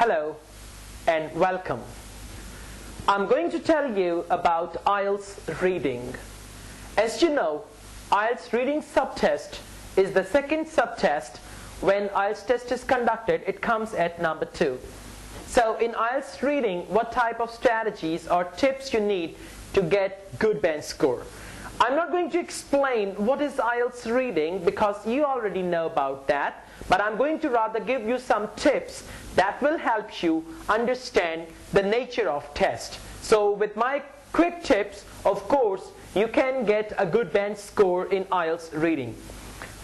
Hello and welcome. I'm going to tell you about IELTS reading. As you know, IELTS reading subtest is the second subtest. When IELTS test is conducted, it comes at number 2. So in IELTS reading, what type of strategies or tips you need to get good band score? I'm not going to explain what is IELTS reading because you already know about that, but I'm going to rather give you some tips that will help you understand the nature of test. So with my quick tips, of course, you can get a good band score in IELTS reading.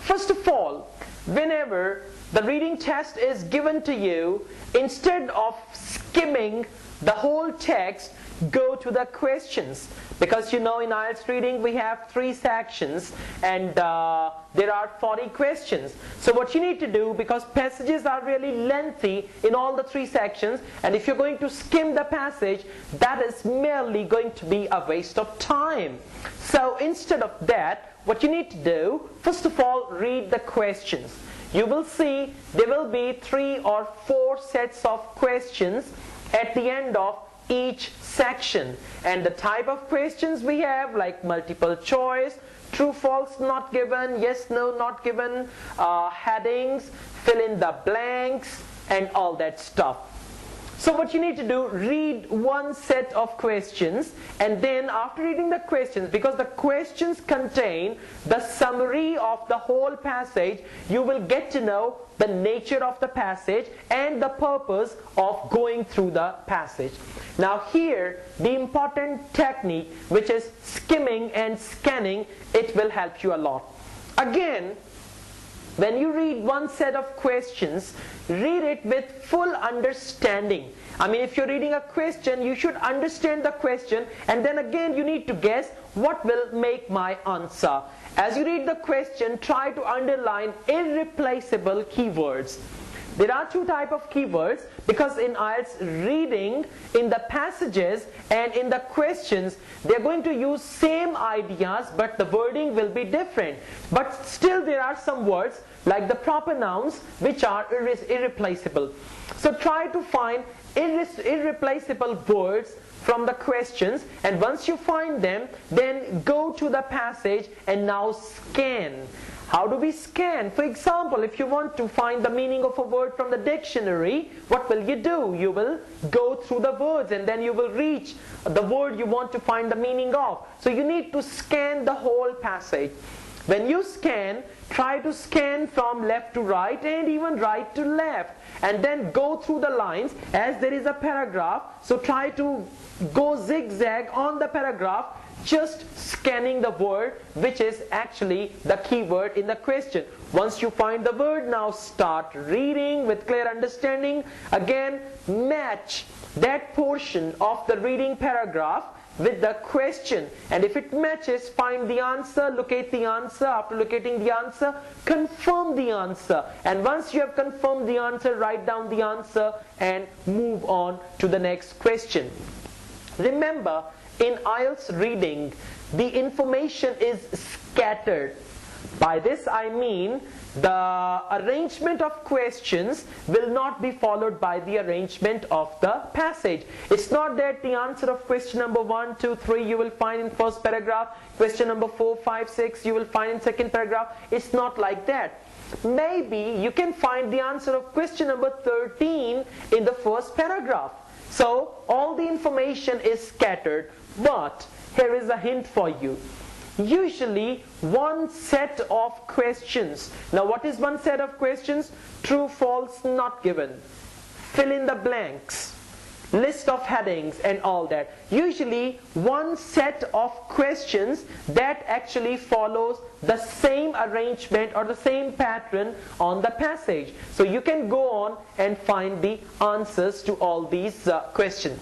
First of all, whenever the reading test is given to you, instead of skimming the whole text, go to the questions. Because you know in IELTS reading we have 3 sections and there are 40 questions. So what you need to do, because passages are really lengthy in all the 3 sections, and if you're going to skim the passage, that is merely going to be a waste of time. So instead of that, what you need to do, first of all, read the questions. You will see there will be 3 or 4 sets of questions at the end of each section, and the type of questions we have, like multiple choice, true false not given, yes no not given, headings, fill in the blanks, and all that stuff. So what you need to do, read one set of questions, and then after reading the questions, because the questions contain the summary of the whole passage, you will get to know the nature of the passage and the purpose of going through the passage. Now here, the important technique, which is skimming and scanning, it will help you a lot. Again, when you read one set of questions, read it with full understanding. I mean, if you're reading a question, you should understand the question, and then again you need to guess what will make my answer. As you read the question, try to underline irreplaceable keywords. There are 2 types of keywords, because in IELTS reading, in the passages and in the questions, they're going to use same ideas, but the wording will be different. But still there are some words, like the proper nouns, which are irreplaceable. So try to find irreplaceable words from the questions, and once you find them, then go to the passage and now scan. How do we scan? For example, if you want to find the meaning of a word from the dictionary, what will you do? You will go through the words and then you will reach the word you want to find the meaning of. So you need to scan the whole passage. When you scan, try to scan from left to right and even right to left, and then go through the lines as there is a paragraph. So try to go zigzag on the paragraph, just scanning the word which is actually the keyword in the question. Once you find the word, now start reading with clear understanding. Again, match that portion of the reading paragraph with the question, and if it matches, find the answer, locate the answer. After locating the answer, confirm the answer, and once you have confirmed the answer, write down the answer and move on to the next question. Remember, in IELTS reading, the information is scattered. By this I mean the arrangement of questions will not be followed by the arrangement of the passage. It's not that the answer of question number 1, 2, 3 you will find in first paragraph, question number 4, 5, 6 you will find in second paragraph. It's not like that. Maybe you can find the answer of question number 13 in the first paragraph. So all the information is scattered, but here is a hint for you. Usually one set of questions. Now what is one set of questions? True, false, not given, fill in the blanks, list of headings and all that. Usually one set of questions that actually follows the same arrangement or the same pattern on the passage. So you can go on and find the answers to all these questions.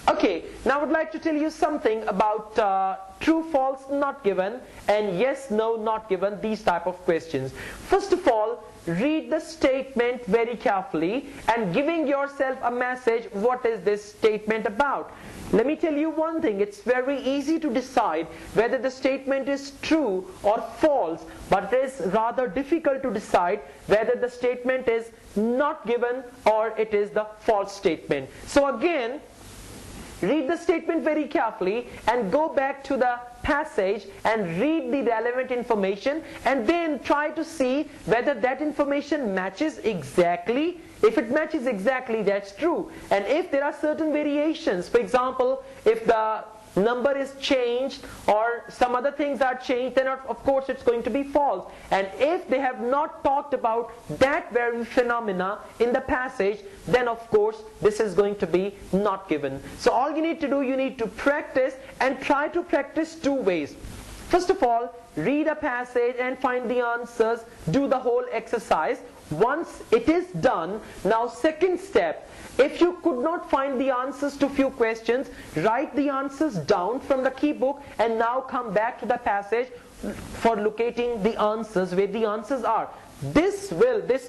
Okay, now I would like to tell you something about true, false, not given, and yes, no, not given, these type of questions. First of all, read the statement very carefully and giving yourself a message, what is this statement about? Let me tell you one thing, it's very easy to decide whether the statement is true or false, but it is rather difficult to decide whether the statement is not given, or it is the false statement. So again, read the statement very carefully and go back to the passage and read the relevant information, and then try to see whether that information matches exactly. If it matches exactly, that's true. And if there are certain variations, for example, if the number is changed or some other things are changed, then of course it's going to be false. And if they have not talked about that very phenomena in the passage, then of course this is going to be not given. So all you need to do, you need to practice, and try to practice two ways. First of all, read a passage and find the answers, do the whole exercise. Once it is done, now second step, if you could not find the answers to few questions, write the answers down from the key book and now come back to the passage for locating the answers where the answers are. This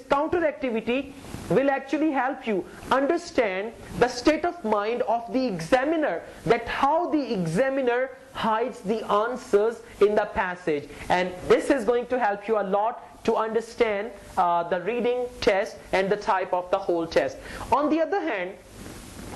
counter activity will actually help you understand the state of mind of the examiner, that how the examiner hides the answers in the passage. And this is going to help you a lot to understand the reading test and the type of the whole test. On the other hand,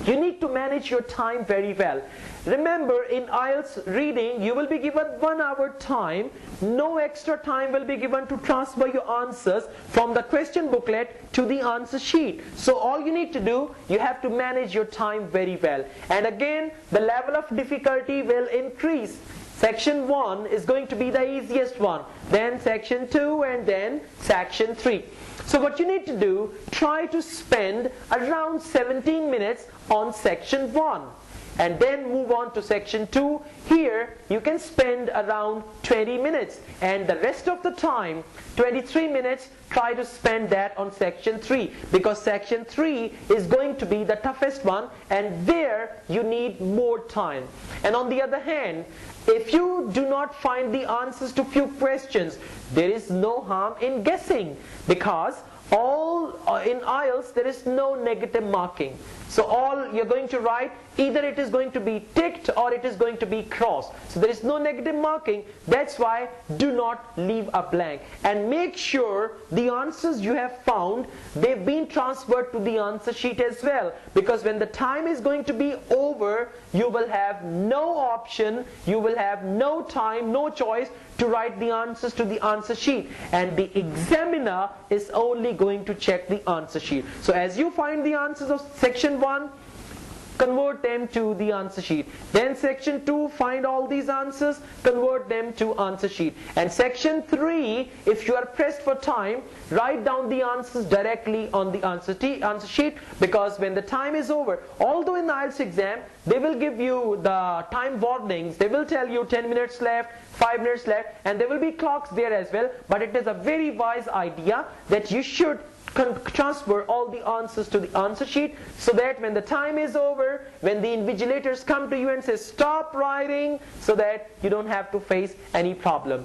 you need to manage your time very well. Remember, in IELTS reading, you will be given 1 hour time. No extra time will be given to transfer your answers from the question booklet to the answer sheet. So all you need to do, you have to manage your time very well. And again, the level of difficulty will increase. Section 1 is going to be the easiest one, then section 2, and then section 3. So what you need to do, try to spend around 17 minutes on section 1. And then move on to section 2. Here you can spend around 20 minutes. And the rest of the time, 23 minutes, try to spend that on section 3. Because section 3 is going to be the toughest one, and there you need more time. And on the other hand, if you do not find the answers to few questions, there is no harm in guessing, because in IELTS there is no negative marking. So all you're going to write, either it is going to be ticked or it is going to be crossed. So there is no negative marking. That's why do not leave a blank. And make sure the answers you have found, they've been transferred to the answer sheet as well. Because when the time is going to be over, you will have no option, you will have no time, no choice to write the answers to the answer sheet. And the examiner is only going to check the answer sheet. So as you find the answers of section 1, convert them to the answer sheet. Then section 2, find all these answers, convert them to answer sheet. And section 3, if you are pressed for time, write down the answers directly on the answer sheet, because when the time is over, although in the IELTS exam, they will give you the time warnings, they will tell you 10 minutes left, 5 minutes left, and there will be clocks there as well, but it is a very wise idea that you should transfer all the answers to the answer sheet, so that when the time is over, when the invigilators come to you and say stop writing, so that you don't have to face any problem.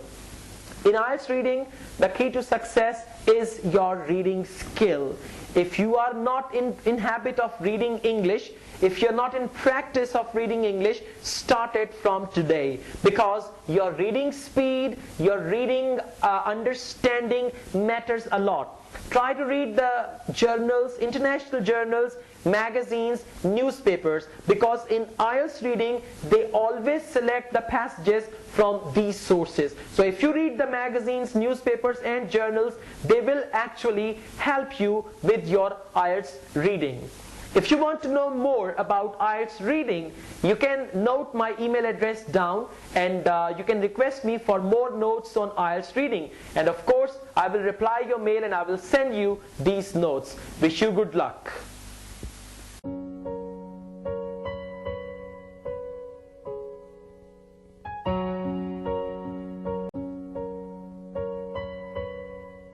In IELTS reading, the key to success is your reading skill. If you are not in habit of reading English, if you're not in practice of reading English, start it from today, because your reading speed, your reading understanding matters a lot. Try to read the journals, international journals, magazines, newspapers, because in IELTS reading, they always select the passages from these sources. So if you read the magazines, newspapers and journals, they will actually help you with your IELTS reading. If you want to know more about IELTS reading, you can note my email address down, and you can request me for more notes on IELTS reading. And of course, I will reply your mail and I will send you these notes. Wish you good luck.